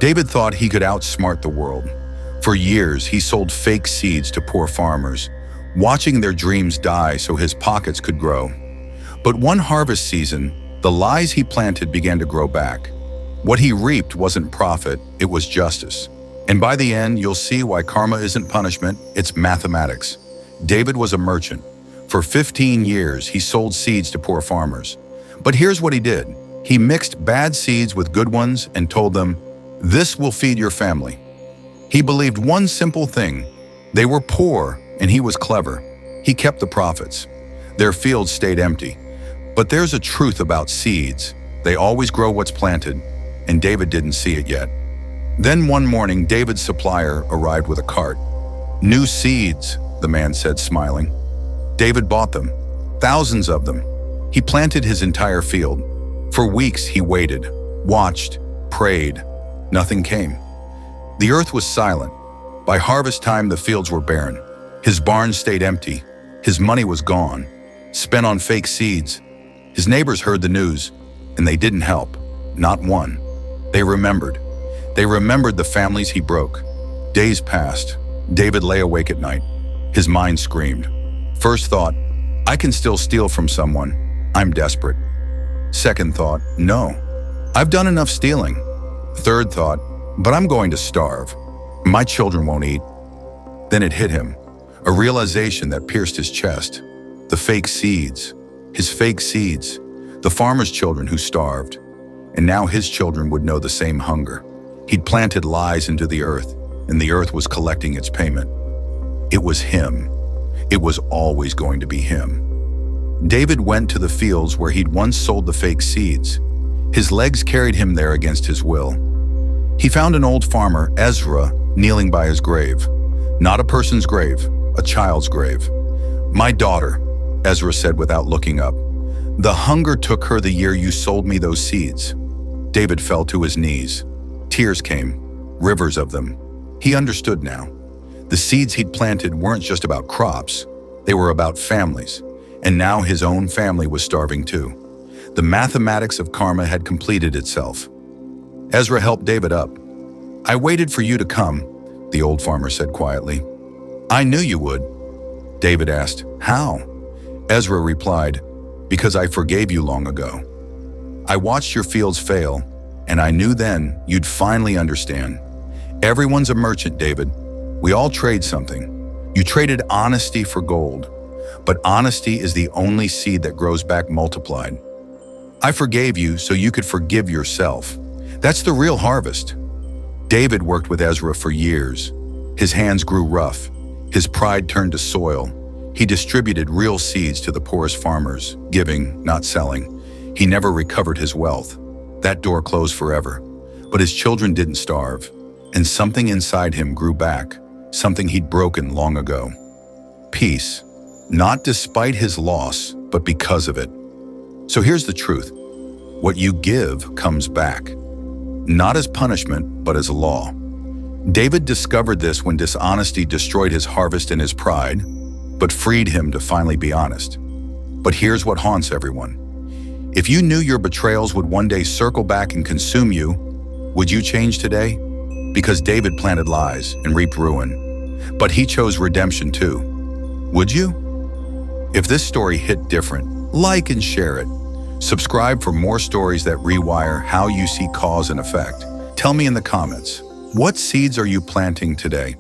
David thought he could outsmart the world. For years, he sold fake seeds to poor farmers, watching their dreams die so his pockets could grow. But one harvest season, the lies he planted began to grow back. What he reaped wasn't profit, it was justice. And by the end, you'll see why karma isn't punishment, it's mathematics. David was a merchant. For 15 years, he sold seeds to poor farmers. But here's what he did. He mixed bad seeds with good ones and told them, "This will feed your family." He believed one simple thing. They were poor, and he was clever. He kept the profits. Their fields stayed empty. But there's a truth about seeds. They always grow what's planted, and David didn't see it yet. Then one morning, David's supplier arrived with a cart. "New seeds," the man said, smiling. David bought them, thousands of them. He planted his entire field. For weeks he waited, watched, prayed. Nothing came. The earth was silent. By harvest time, the fields were barren. His barns stayed empty. His money was gone, spent on fake seeds. His neighbors heard the news, and they didn't help. Not one. They remembered. They remembered the families he broke. Days passed. David lay awake at night. His mind screamed. First thought, I can still steal from someone. I'm desperate. Second thought, no, I've done enough stealing. Third thought, but I'm going to starve. My children won't eat. Then it hit him, a realization that pierced his chest. The fake seeds, his fake seeds, the farmer's children who starved. And now his children would know the same hunger. He'd planted lies into the earth, and the earth was collecting its payment. It was him. It was always going to be him. David went to the fields where he'd once sold the fake seeds. His legs carried him there against his will. He found an old farmer, Ezra, kneeling by his grave. Not a person's grave, a child's grave. "My daughter," Ezra said without looking up. "The hunger took her the year you sold me those seeds." David fell to his knees. Tears came, rivers of them. He understood now. The seeds he'd planted weren't just about crops, they were about families. And now his own family was starving too. The mathematics of karma had completed itself. Ezra helped David up. "I waited for you to come," the old farmer said quietly. "I knew you would." David asked, "How?" Ezra replied, "Because I forgave you long ago. I watched your fields fail, and I knew then you'd finally understand. Everyone's a merchant, David. We all trade something. You traded honesty for gold. But honesty is the only seed that grows back multiplied. I forgave you so you could forgive yourself. That's the real harvest." David worked with Ezra for years. His hands grew rough. His pride turned to soil. He distributed real seeds to the poorest farmers, giving, not selling. He never recovered his wealth. That door closed forever. But his children didn't starve. And something inside him grew back, something he'd broken long ago. Peace. Not despite his loss, but because of it. So here's the truth. What you give comes back. Not as punishment, but as law. David discovered this when dishonesty destroyed his harvest and his pride, but freed him to finally be honest. But here's what haunts everyone. If you knew your betrayals would one day circle back and consume you, would you change today? Because David planted lies and reaped ruin. But he chose redemption too. Would you? If this story hit different, like and share it. Subscribe for more stories that rewire how you see cause and effect. Tell me in the comments, what seeds are you planting today?